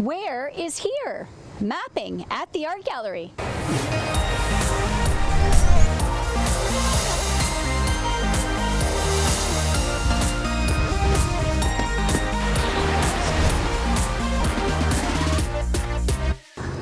Where is here? Mapping at the Art Gallery.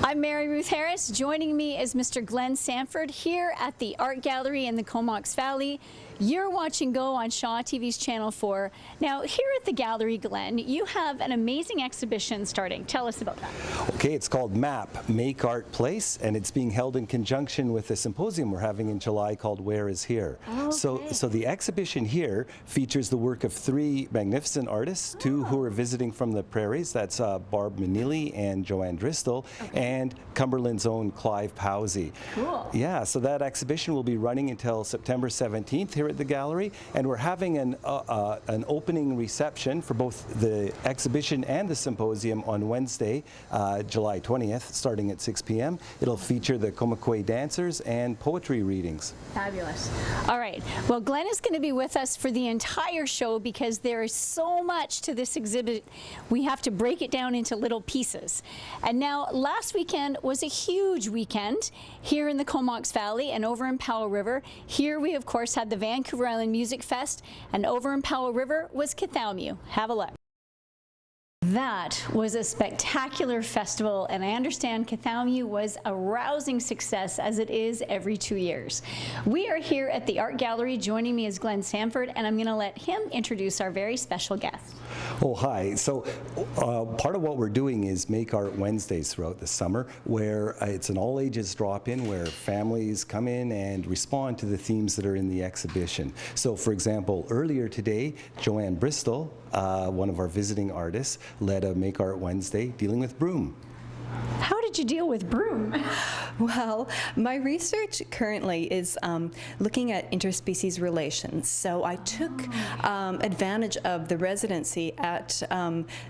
I'm Ruth Harris. Joining me is Mr. Glen Sanford here at the Art Gallery in the Comox Valley. You're watching Go on Shaw TV's Channel 4. Now, here at the gallery, Glen, you have an amazing exhibition starting. Tell us about that. Okay, it's called MAP, Make Art Place, and it's being held in conjunction with a symposium we're having in July called Where is Here. Okay. So the exhibition here features the work of three magnificent artists, two who are visiting from the prairies. That's Barb Manili and Joanne Driscoll, and Cumberland's own Clive Powsey. Cool. Yeah, so that exhibition will be running until September 17th here at the gallery, and we're having an opening reception for both the exhibition and the symposium on Wednesday, July 20th, starting at 6 p.m. It'll feature the Comox dancers and poetry readings. Fabulous. All right. Well, Glen is going to be with us for the entire show because there is so much to this exhibit. We have to break it down into little pieces. And now, last weekend was a huge weekend here in the Comox Valley and over in Powell River. Here we, of course, had the Vancouver Island Music Fest, and over in Powell River was Cathalmu. Have a look. That was a spectacular festival, and I understand Cathalmu was a rousing success, as it is every 2 years. We are here at the Art Gallery. Joining me is Glen Sanford, and I'm going to let him introduce our very special guest. Oh, hi. So part of what we're doing is Make Art Wednesdays throughout the summer, where it's an all-ages drop-in where families come in and respond to the themes that are in the exhibition. So, for example, earlier today, Joanne Bristol, one of our visiting artists, led a Make Art Wednesday dealing with broom. How did you deal with broom? Well, my research currently is looking at interspecies relations. So I took advantage of the residency at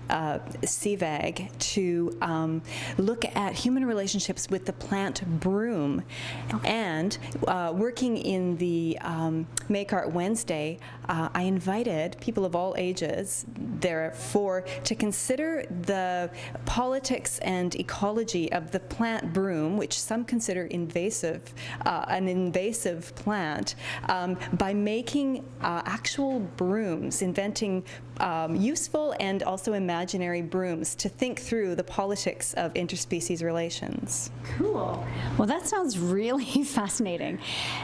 CVAG to look at human relationships with the plant broom. And working in the Make Art Wednesday, I invited people of all ages, therefore, to consider the politics and ecology of the plant broom, which some consider invasive, an invasive plant, by making actual brooms, inventing useful and also imaginary brooms to think through the politics of interspecies relations. Cool. Well, that sounds really fascinating.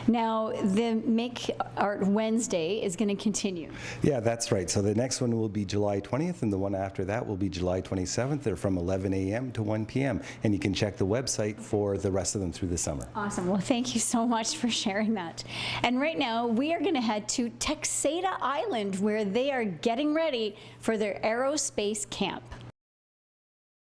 Now, the Make Art Wednesday is going to continue. Yeah, that's right. So the next one will be July 20th, and the one after that will be July 27th. They're from 11 a.m. to 1 p.m. And you can check the website for the rest of them through the summer. Awesome. Well, thank you so much for sharing that. And right now, we are going to head to Texada Island, where they are getting ready for their aerospace camp.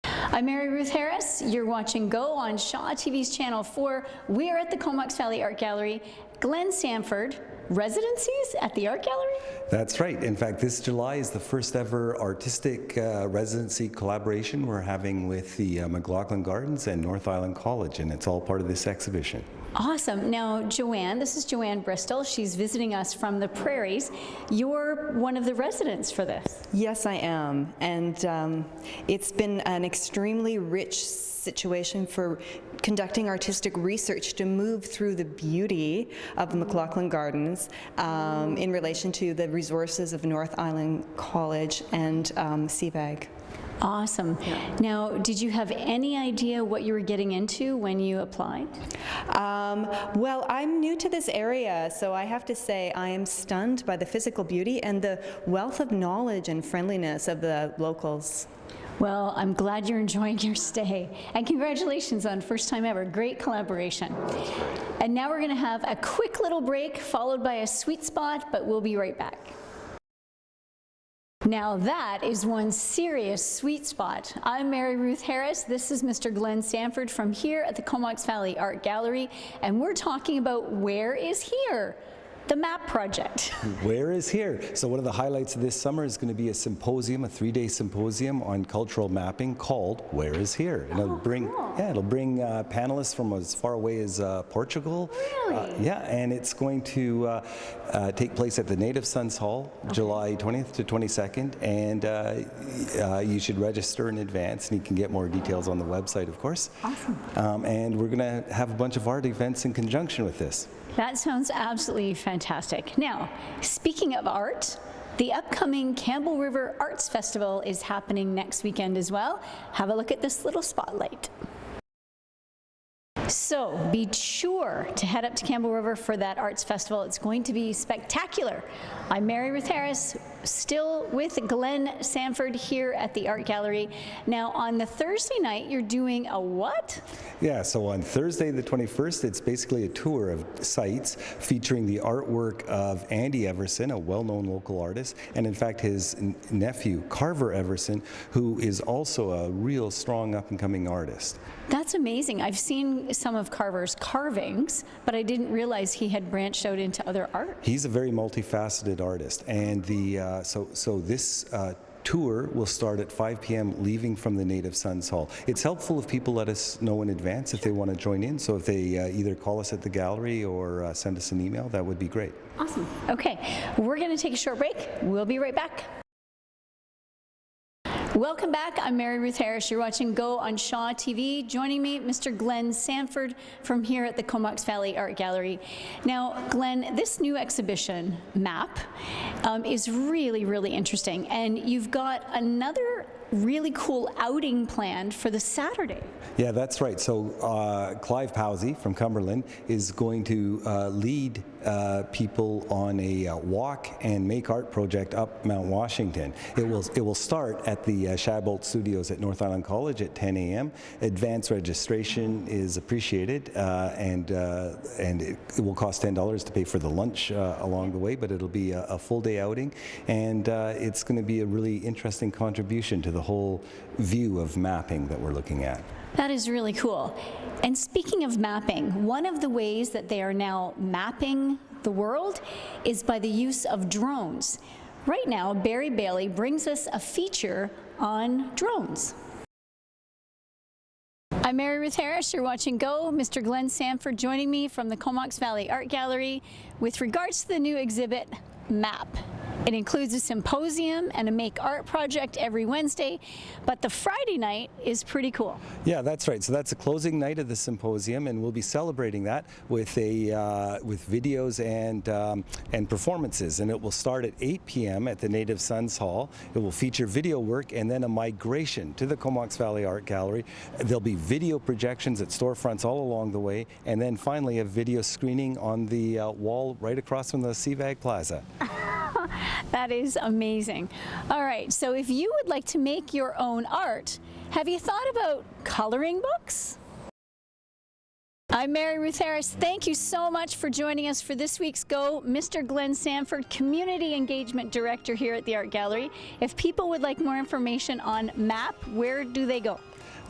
I'm Ruth Harris. You're watching Go on Shaw TV's Channel 4. We are at the Comox Valley Art Gallery. Glen Sanford, residencies at the Art Gallery? That's right. In fact, this July is the first ever artistic residency collaboration we're having with the McLaughlin Gardens and North Island College, and it's all part of this exhibition. Awesome. Now, Joanne, this is Joanne Bristol. She's visiting us from the prairies. You're one of the residents for this. Yes, I am. And it's been an extremely rich situation for conducting artistic research to move through the beauty of the McLaughlin Gardens in relation to the resources of North Island College and CVAG. Awesome. Yeah. Now, did you have any idea what you were getting into when you applied? Well, I'm new to this area, so I have to say I am stunned by the physical beauty and the wealth of knowledge and friendliness of the locals. Well, I'm glad you're enjoying your stay. And congratulations on first time ever. Great collaboration. And now we're going to have a quick little break followed by a sweet spot, but we'll be right back. Now that is one serious sweet spot. I'm Ruth Harris. This is Mr. Glen Sanford from here at the Comox Valley Art Gallery, and we're talking about Where is Here? The MAP project. Where is Here? So one of the highlights of this summer is going to be a symposium, a 3-day symposium on cultural mapping called Where is Here? And it'll bring Yeah, it'll bring panelists from as far away as Portugal. Really? Yeah, and it's going to take place at the Native Sons Hall, July 20th to 22nd, and you should register in advance, and you can get more details on the website, of course. Awesome. And we're going to have a bunch of art events in conjunction with this. That sounds absolutely fantastic. Now, speaking of art, the upcoming Campbell River Arts Festival is happening next weekend as well. Have a look at this little spotlight. So be sure to head up to Campbell River for that arts festival. It's going to be spectacular. I'm Mary Ruth Harris, still with Glen Sanford here at the Art Gallery. Now on the Thursday night, you're doing a what? Yeah, so on Thursday the 21st, it's basically a tour of sites featuring the artwork of Andy Everson, a well-known local artist, and in fact his nephew, Carver Everson, who is also a real strong up-and-coming artist. That's amazing. I've seen some of Carver's carvings, but I didn't realize he had branched out into other art. He's a very multifaceted artist, and so this tour will start at 5 p.m. leaving from the Native Sons Hall. It's helpful if people let us know in advance if they want to join in, so if they either call us at the gallery or send us an email, that would be great. Awesome. Okay, we're going to take a short break. We'll be right back. Welcome back. I'm Mary Ruth Harris. You're watching Go on Shaw TV. Joining me, Mr. Glen Sanford from here at the Comox Valley Art Gallery. Now, Glen, this new exhibition, MAP, is really, really interesting. And you've got another really cool outing planned for the Saturday. Yeah, that's right. So Clive Powsey from Cumberland is going to lead people on a walk and make art project up Mount Washington. It will start at the Shabolt Studios at North Island College at 10 a.m. Advance registration is appreciated, and it will cost $10 to pay for the lunch along the way, but it'll be a full day outing, and it's going to be a really interesting contribution to the whole view of mapping that we're looking at. That is really cool. And speaking of mapping, one of the ways that they are now mapping the world is by the use of drones. Right now, Barry Bailey brings us a feature on drones. I'm Mary Ruth Harris. You're watching Go. Mr. Glen Sanford joining me from the Comox Valley Art Gallery with regards to the new exhibit, MAP. It includes a symposium and a make art project every Wednesday, but the Friday night is pretty cool. Yeah, that's right. So that's the closing night of the symposium, and we'll be celebrating that with with videos and performances. And it will start at 8 p.m. at the Native Sons Hall. It will feature video work and then a migration to the Comox Valley Art Gallery. There'll be video projections at storefronts all along the way, and then finally a video screening on the wall right across from the CVAG Plaza. That is amazing. All right, so if you would like to make your own art, have you thought about coloring books? I'm Mary Ruth Harris. Thank you so much for joining us for this week's Go. Mr. Glen Sanford, Community Engagement Director here at the Art Gallery. If people would like more information on MAP, where do they go?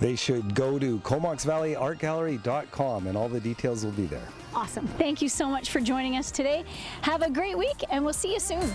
They should go to comoxvalleyartgallery.com, and all the details will be there. Awesome. Thank you so much for joining us today. Have a great week, and we'll see you soon.